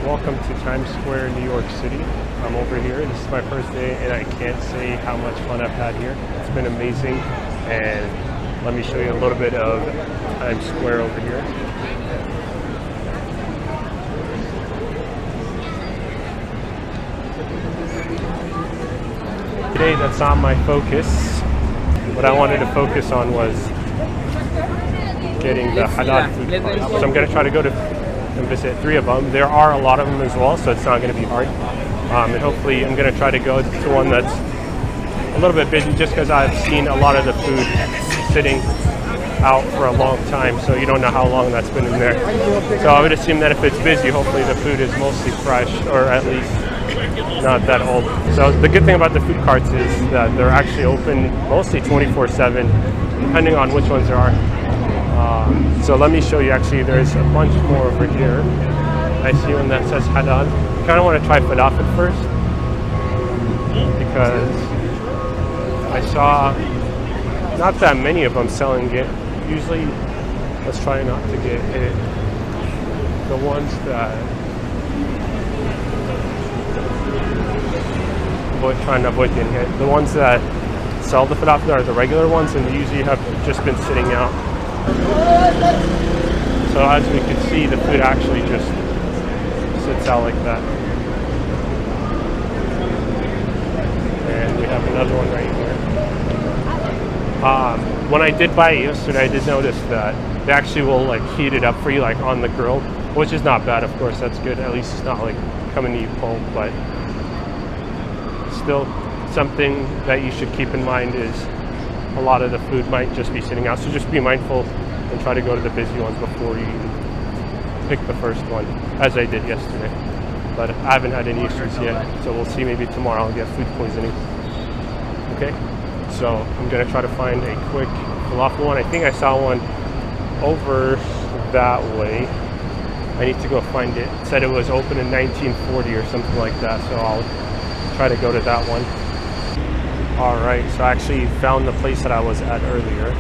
Welcome to Times Square, New York City. I'm over here. This is my first day and I can't say how much fun I've had here. It's been amazing, and let me show you a little bit of Times Square over here. Today that's not my focus. What I wanted to focus on was getting the halal food carts. So I'm going to try to go to and visit 3 of them. There are a lot of them as well, so it's not going to be hard. And hopefully I'm going to try to go to one that's a little bit busy, just because I've seen a lot of the food sitting out for a long time, so you don't know how long that's been in there. So I would assume that if it's busy, hopefully the food is mostly fresh, or at least not that old. So the good thing about the food carts is that they're actually open mostly 24/7, depending on which ones there are. So let me show you. Actually, there's a bunch more over here. I see one that says halal. I kind of want to try falafel first, because I saw not that many of them selling it. Usually, let's try not to get hit. The ones that trying to avoid getting hit. The ones that sell the falafel are the regular ones, and they usually have just been sitting out. So as we can see, the food actually just sits out like that. And we have another one right here. When I did buy it yesterday, I did notice that they actually will like heat it up for you, like on the grill, which is not bad. Of course, that's good. At least it's not like coming to you cold, but still something that you should keep in mind is a lot of the food might just be sitting out. So just be mindful and try to go to the busy ones before you pick the first one, as I did yesterday. But I haven't had any issues yet, so we'll see. Maybe tomorrow I'll get food poisoning. Okay, so I'm gonna try to find a quick falafel one. I think I saw one over that way. I need to go find it. It said it was open in 1940 or something like that, so I'll try to go to that one. All right, so I actually found the place that I was at earlier.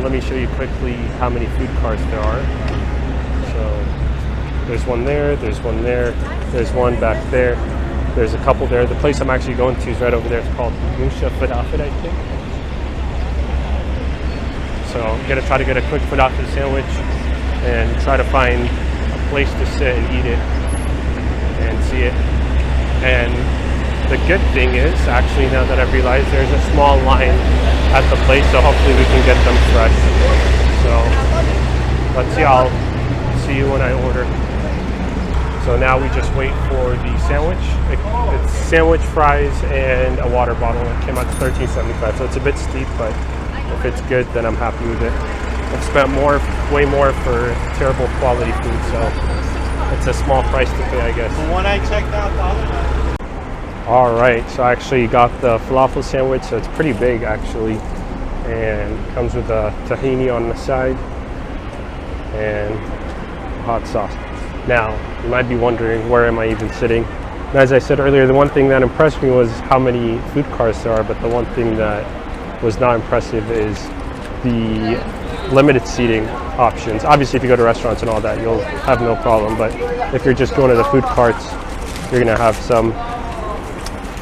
Let me show you quickly how many food carts there are. So there's one there, there's one there, there's one back there, there's a couple there. The place I'm actually going to is right over there. It's called Moshe, I think. So I'm gonna try to get a quick falafel sandwich and try to find a place to sit and eat it and see it. And the good thing is, actually, now that I've realized, there's a small line at the place, so hopefully we can get them fresh. So let's see. I'll see you when I order. So now we just wait for the sandwich. It's sandwich, fries, and a water bottle. It came out to $13.75, so it's a bit steep, but if it's good, then I'm happy with it. I've spent way more for terrible quality food, so it's a small price to pay, I guess. The one I checked out the other night. All right, so I actually got the falafel sandwich, so it's pretty big actually, and comes with a tahini on the side and hot sauce. Now, you might be wondering, where am I even sitting? And as I said earlier, the one thing that impressed me was how many food carts there are, but the one thing that was not impressive is the limited seating options. Obviously, if you go to restaurants and all that, you'll have no problem, but if you're just going to the food carts, you're gonna have some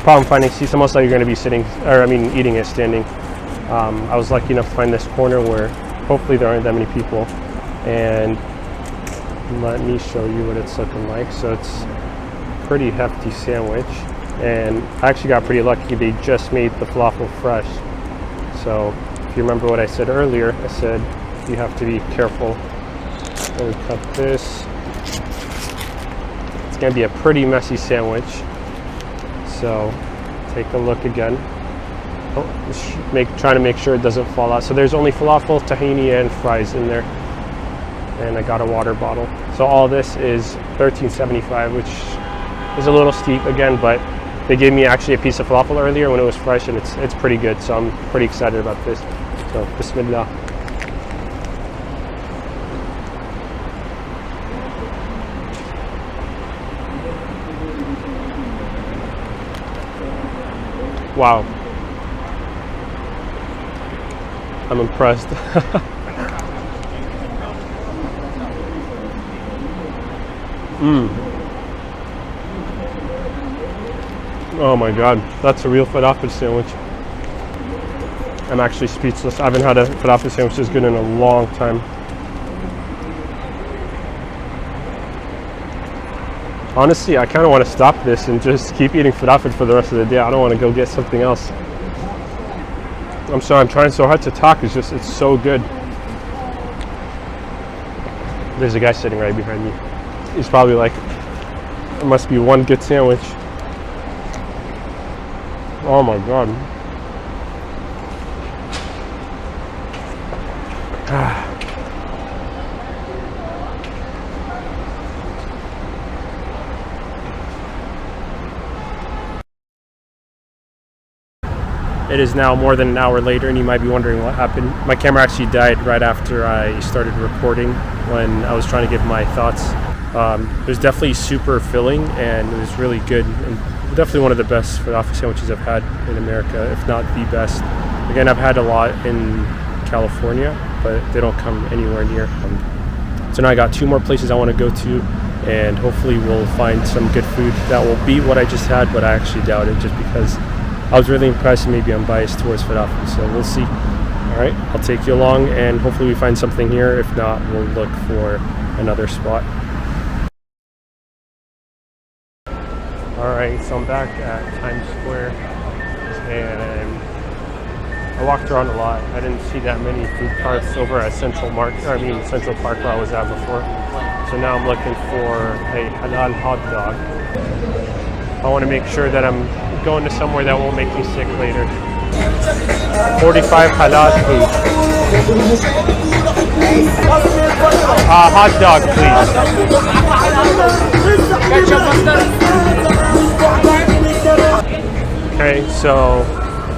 problem finding seats. Most likely you're going to be eating it standing. I was lucky enough to find this corner where hopefully there aren't that many people, and let me show you what it's looking like. So it's a pretty hefty sandwich, and I actually got pretty lucky. They just made the falafel fresh. So if you remember what I said earlier, I said you have to be careful when we cut this. It's going to be a pretty messy sandwich. So take a look again. Trying to make sure it doesn't fall out. So there's only falafel, tahini, and fries in there. And I got a water bottle. So all this is $13.75, which is a little steep again, but they gave me actually a piece of falafel earlier when it was fresh, and it's pretty good. So I'm pretty excited about this. So bismillah. Wow, I'm impressed. Oh my god, that's a real falafel sandwich. I'm actually speechless. I haven't had a falafel sandwich this good in a long time. Honestly, I kind of want to stop this and just keep eating falafel for the rest of the day. I don't want to go get something else. I'm sorry, I'm trying so hard to talk. It's so good. There's a guy sitting right behind me. He's probably like, it must be one good sandwich. Oh my god. It is now more than an hour later, and you might be wondering what happened. My camera actually died right after I started recording when I was trying to give my thoughts. It was definitely super filling, and it was really good, and definitely one of the best falafel sandwiches I've had in America, if not the best. Again, I've had a lot in California, but they don't come anywhere near. So now I got 2 more places I want to go to, and hopefully we'll find some good food that will beat what I just had, but I actually doubt it just because I was really impressed, and maybe I'm biased towards falafel, so we'll see. All right, I'll take you along, and hopefully we find something here. If not, we'll look for another spot. All right, so I'm back at Times Square, and I walked around a lot. I didn't see that many food carts over at Central Park where I was at before. So now I'm looking for a halal hot dog. I want to make sure that I'm going to somewhere that won't make me sick later. 45 halal food. Hot dog, please. Okay, so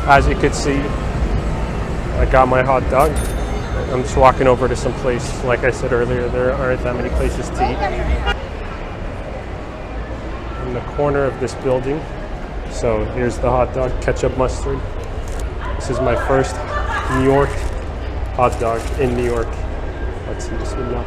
as you could see, I got my hot dog. I'm just walking over to some place. Like I said earlier, there aren't that many places to eat. In the corner of this building. So here's the hot dog, ketchup mustard. This is my first New York hot dog in New York. Let's see this one now.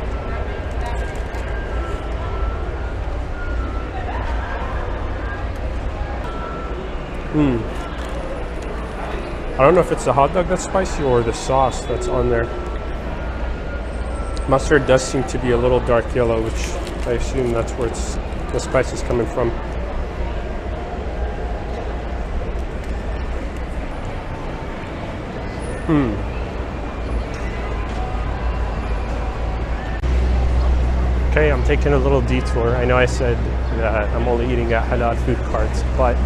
I don't know if it's the hot dog that's spicy or the sauce that's on there. Mustard does seem to be a little dark yellow, which I assume that's where the spice is coming from. Okay, I'm taking a little detour. I know I said that I'm only eating at halal food carts, but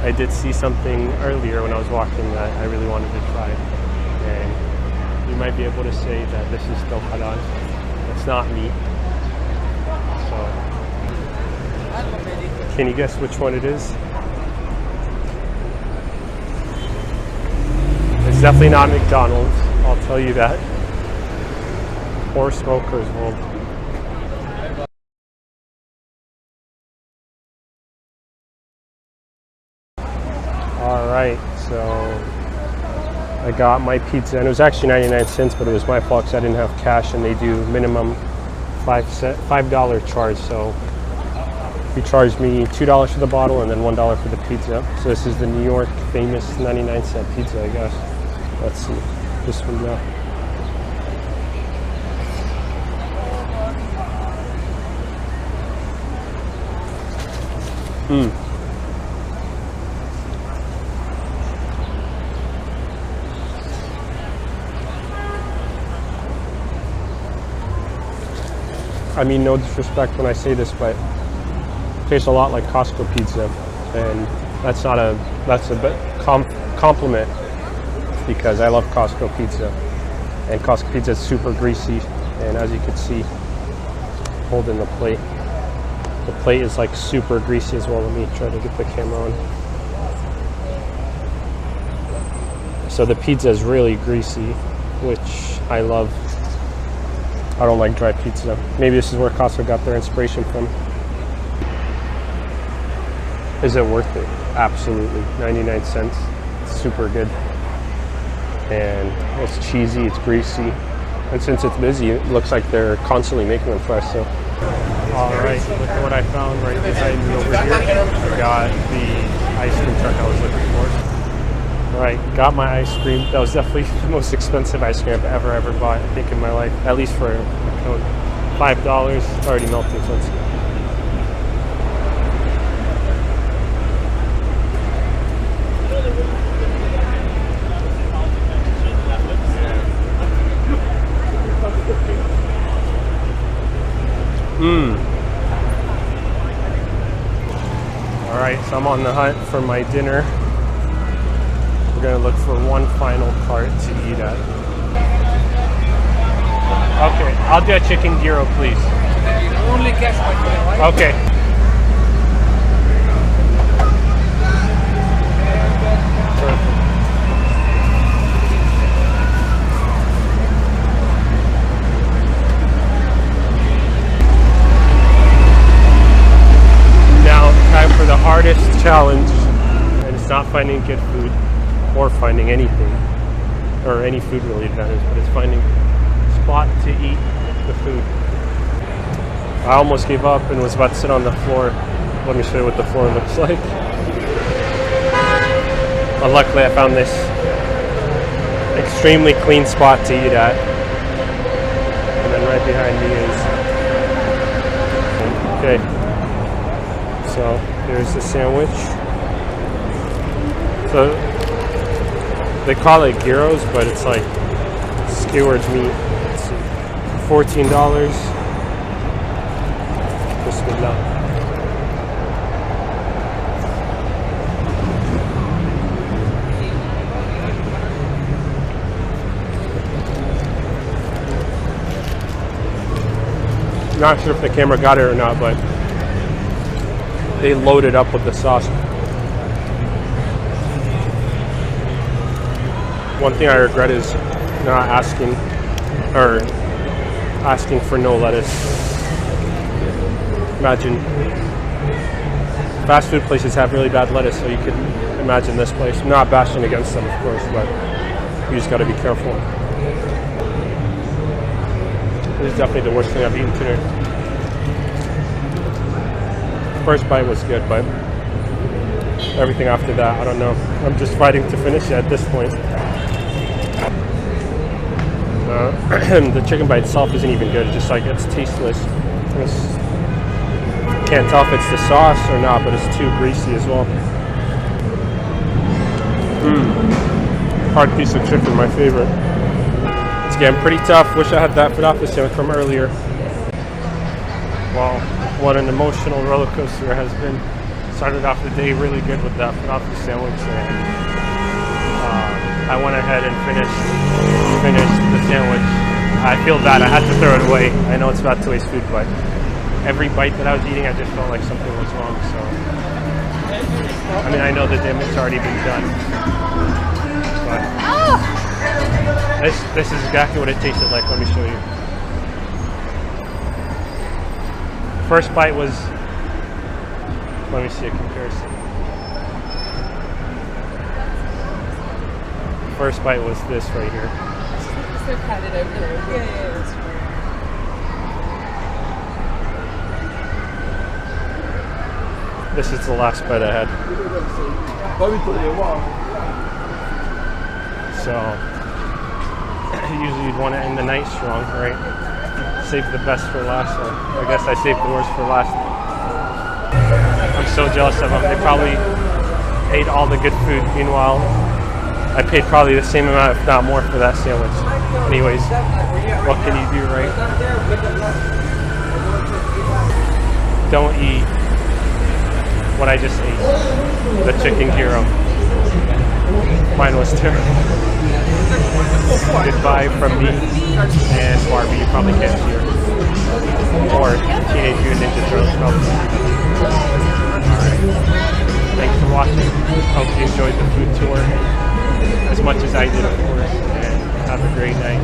I did see something earlier when I was walking that I really wanted to try. And you might be able to say that this is still halal. It's not meat. So, can you guess which one it is? It's definitely not McDonald's, I'll tell you that. Or Smoker's World. Alright, so I got my pizza, and it was actually 99 cents, but it was my fault because I didn't have cash, and they do minimum $5 charge, so he charged me $2 for the bottle and then $1 for the pizza. So this is the New York famous 99-cent pizza, I guess. Let's see this one now. I mean, no disrespect when I say this, but it tastes a lot like Costco pizza, and that's a compliment because I love Costco pizza, and Costco pizza is super greasy, and as you can see, holding the plate is like super greasy as well. Let me try to get the camera on. So the pizza is really greasy, which I love. I don't like dry pizza. Maybe this is where Costco got their inspiration from. Is it worth it? Absolutely. 99 cents. It's super good. And it's cheesy, it's greasy. And since it's busy, it looks like they're constantly making them fresh. So, all right, look at what I found right behind me over here. I got the ice cream truck I was looking for. All right, got my ice cream. That was definitely the most expensive ice cream I've ever bought, I think, in my life. At least for a cone. $5. It's already melting, so let's go. Alright, so I'm on the hunt for my dinner. We're gonna look for one final cart to eat at. Okay, I'll do a chicken gyro, please. Only cash my friend, right? Okay. Perfect. Now, time for the hardest challenge, and it's not finding good food or finding anything, or any food really advantage, but it's finding a spot to eat the food. I almost gave up and was about to sit on the floor. Let me show you what the floor looks like. But luckily I found this extremely clean spot to eat at. And then right behind me is... Okay. So here's the sandwich. So they call it gyros, but it's like skewered meat. It's $14. Bismillah. Not sure if the camera got it or not, but they loaded up with the sauce. One thing I regret is not asking for no lettuce. Imagine fast food places have really bad lettuce, so you could imagine this place. I'm not bashing against them, of course, but you just got to be careful. This is definitely the worst thing I've eaten today. First bite was good, but everything after that, I don't know. I'm just fighting to finish it at this point. The chicken bite itself isn't even good. It's just like, it's tasteless. Can't tell if it's the sauce or not, but it's too greasy as well. Hard piece of chicken, my favorite. It's getting pretty tough. Wish I had that falafel sandwich from earlier. Wow, what an emotional roller coaster it has been. Started off the day really good with that falafel sandwich, and I went ahead and finished the sandwich. I feel bad. I had to throw it away. I know it's bad to waste food, but every bite that I was eating, I just felt like something was wrong. So, I mean, I know the damage's already been done, but this is exactly what it tasted like. Let me show you. First bite was, let me see a comparison. First bite was this right here. So padded over there. Yeah, that's true. This is the last bite I had. So, usually you'd want to end the night strong, right? Save the best for last. So I guess I saved the worst for last. I'm so jealous of them. They probably ate all the good food. Meanwhile, I paid probably the same amount, if not more, for that sandwich. Anyways, what can you do, right? Don't eat what I just ate. The chicken gyro. Mine was terrible. Goodbye from me and Barbie. You probably can't hear. Or Teenage Mutant Ninja Turtles probably. Alright. Thanks for watching. Hope you enjoyed the food tour as much as I did, of course. And have a great night.